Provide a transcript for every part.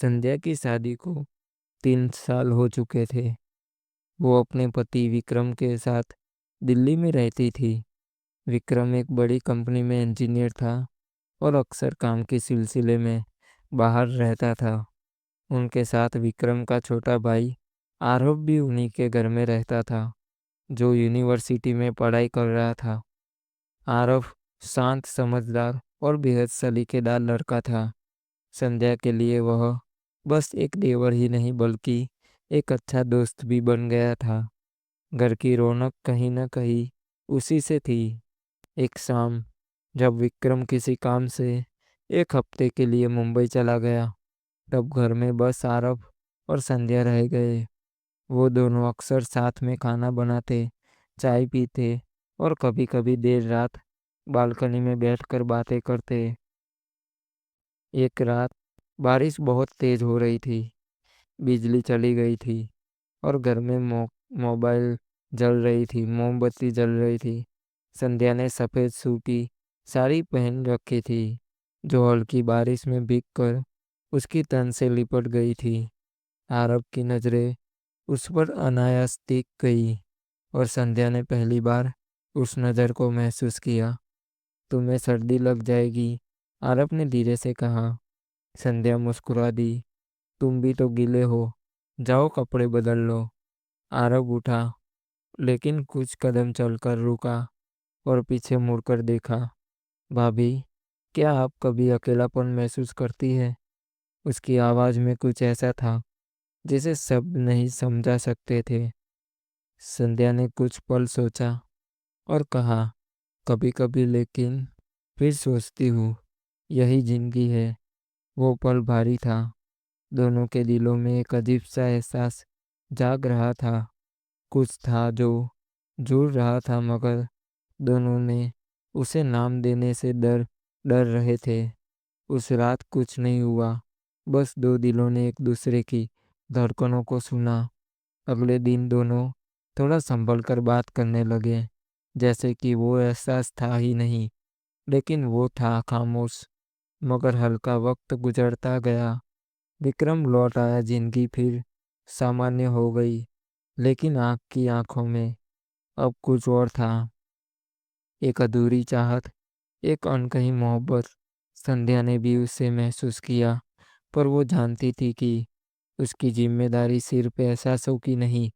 संध्या की शादी को 3 साल हो चुके थे। वो अपने पति विक्रम के साथ दिल्ली में रहती थी। विक्रम एक बड़ी कंपनी में इंजीनियर था और अक्सर काम के सिलसिले में बाहर रहता था। उनके साथ विक्रम का छोटा भाई आरव भी उन्हीं के घर में रहता था, जो यूनिवर्सिटी में पढ़ाई कर रहा था। आरव शांत, समझदार और बेहद सलीकेदार लड़का था। संध्या के लिए वह बस एक देवर ही नहीं बल्कि एक अच्छा दोस्त भी बन गया था। घर की रौनक कहीं न कहीं उसी से थी। एक शाम जब विक्रम किसी काम से एक हफ्ते के लिए मुंबई चला गया, तब घर में बस आरव और संध्या रह गए। वो दोनों अक्सर साथ में खाना बनाते, चाय पीते और कभी-कभी देर रात बालकनी में बैठकर बातें करते। एक रात बारिश बहुत तेज हो रही थी, बिजली चली गई थी और घर में मोबाइल जल रही थी, मोमबत्ती जल रही थी। संध्या ने सफ़ेद सूती साड़ी पहन रखी थी, जो हल्की बारिश में भीगकर उसकी तन से लिपट गई थी। आरव की नज़रें उस पर अनायास टिक गई और संध्या ने पहली बार उस नज़र को महसूस किया। तुम्हें सर्दी लग जाएगी, आरव ने धीरे से कहा। संध्या मुस्कुरा दी। तुम भी तो गीले हो, जाओ कपड़े बदल लो। आरव उठा, लेकिन कुछ कदम चलकर रुका और पीछे मुड़कर देखा। भाभी, क्या आप कभी अकेलापन महसूस करती है? उसकी आवाज़ में कुछ ऐसा था जिसे शब्द नहीं समझा सकते थे। संध्या ने कुछ पल सोचा और कहा, कभी कभी, लेकिन फिर सोचती हूँ यही जिंदगी है। वो पल भारी था। दोनों के दिलों में एक अजीब सा एहसास जाग रहा था। कुछ था जो जुड़ रहा था, मगर दोनों ने उसे नाम देने से डर डर रहे थे। उस रात कुछ नहीं हुआ, बस दो दिलों ने एक दूसरे की धड़कनों को सुना। अगले दिन दोनों थोड़ा संभल कर बात करने लगे, जैसे कि वो एहसास था ही नहीं। लेकिन वो था खामोश, मगर हल्का। वक्त गुजरता गया, विक्रम लौट आया, जिंदगी फिर सामान्य हो गई। लेकिन आँख की आंखों में अब कुछ और था, एक अधूरी चाहत, एक अनकही मोहब्बत। संध्या ने भी उसे महसूस किया, पर वो जानती थी कि उसकी जिम्मेदारी सिर्फ एहसासों की नहीं,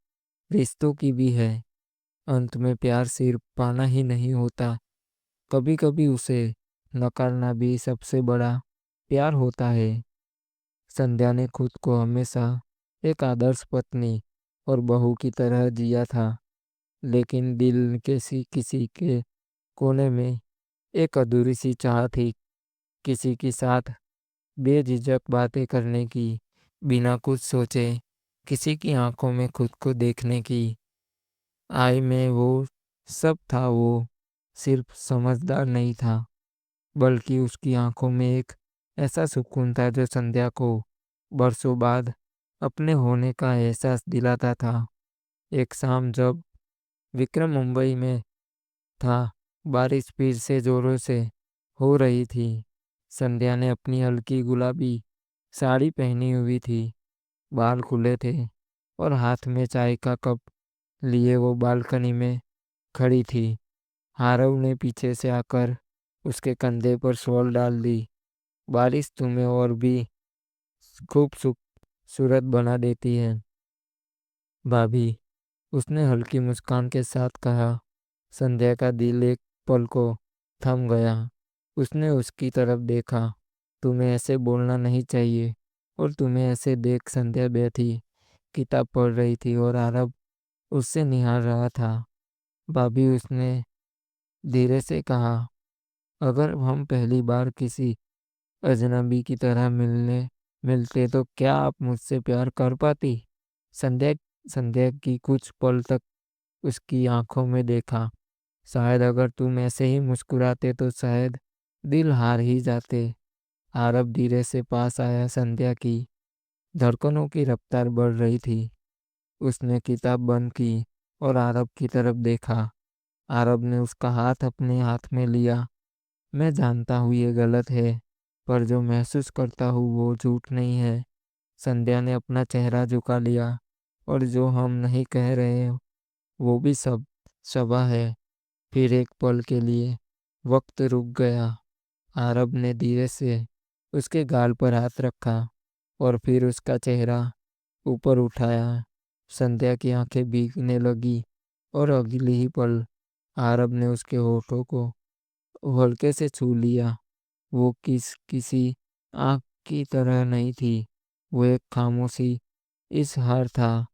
रिश्तों की भी है। अंत में प्यार सिर्फ पाना ही नहीं होता, कभी कभी उसे नकारना भी सबसे बड़ा प्यार होता है। संध्या ने खुद को हमेशा एक आदर्श पत्नी और बहू की तरह जिया था, लेकिन दिल के किसी के कोने में एक अधूरी सी चाह थी, किसी के साथ बेझिझक बातें करने की, बिना कुछ सोचे, किसी की आंखों में खुद को देखने की। आई में वो सब था। वो सिर्फ समझदार नहीं था, बल्कि उसकी आंखों में एक ऐसा सुकून था जो संध्या को बरसों बाद अपने होने का एहसास दिलाता था। एक शाम जब विक्रम मुंबई में था, बारिश फिर से जोरों से हो रही थी। संध्या ने अपनी हल्की गुलाबी साड़ी पहनी हुई थी, बाल खुले थे और हाथ में चाय का कप लिए वो बालकनी में खड़ी थी। आरव ने पीछे से आकर उसके कंधे पर शॉल डाल दी। बारिश तुम्हें और भी खूबसूरत बना देती है भाभी, उसने हल्की मुस्कान के साथ कहा। संध्या का दिल एक पल को थम गया। उसने उसकी तरफ देखा। तुम्हें ऐसे बोलना नहीं चाहिए। और तुम्हें ऐसे देख। संध्या बैठी किताब पढ़ रही थी और आरव उससे निहार रहा था। भाभी, उसने धीरे से कहा, अगर हम पहली बार किसी अजनबी की तरह मिलते तो क्या आप मुझसे प्यार कर पाती? संध्या संध्या की कुछ पल तक उसकी आंखों में देखा। शायद अगर तुम ऐसे ही मुस्कुराते तो शायद दिल हार ही जाते। आरव धीरे से पास आया। संध्या की धड़कनों की रफ्तार बढ़ रही थी। उसने किताब बंद की और आरव की तरफ देखा। आरव ने उसका हाथ अपने हाथ में लिया। मैं जानता हूँ ये गलत है, पर जो महसूस करता हूँ वो झूठ नहीं है। संध्या ने अपना चेहरा झुका लिया। और जो हम नहीं कह रहे वो भी सब सबा है। फिर एक पल के लिए वक्त रुक गया। आरब ने धीरे से उसके गाल पर हाथ रखा और फिर उसका चेहरा ऊपर उठाया। संध्या की आंखें भीगने लगी और अगली ही पल आरब ने उसके होठों को हल्के से छू लिया। वो किसी आँख की तरह नहीं थी, वो एक खामोशी इस हार था।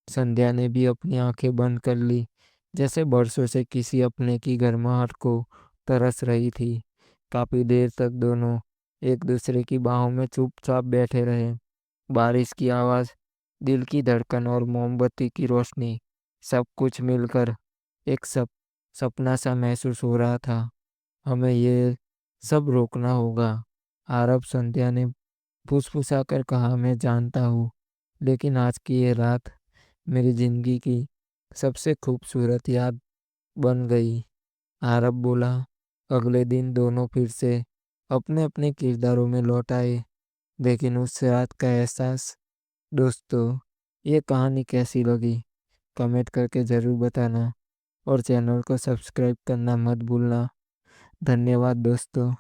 संध्या ने भी अपनी आंखें बंद कर ली, जैसे बरसों से किसी अपने की गर्माहट को तरस रही थी। काफी देर तक दोनों एक दूसरे की बाहों में चुपचाप बैठे रहे। बारिश की आवाज, दिल की धड़कन और मोमबत्ती की रोशनी, सब कुछ मिलकर एक सपना सा महसूस हो रहा था। हमें ये सब रोकना होगा, आरब संध्या ने फुसफुसाकर कहा। मैं जानता हूँ, लेकिन आज की ये रात मेरी जिंदगी की सबसे खूबसूरत याद बन गई। आरब बोला। अगले दिन दोनों फिर से अपने अपने किरदारों में लौट आए, लेकिन उस रात का एहसास। दोस्तों, ये कहानी कैसी लगी कमेंट करके ज़रूर बताना और चैनल को सब्सक्राइब करना मत भूलना। धन्यवाद दोस्तों।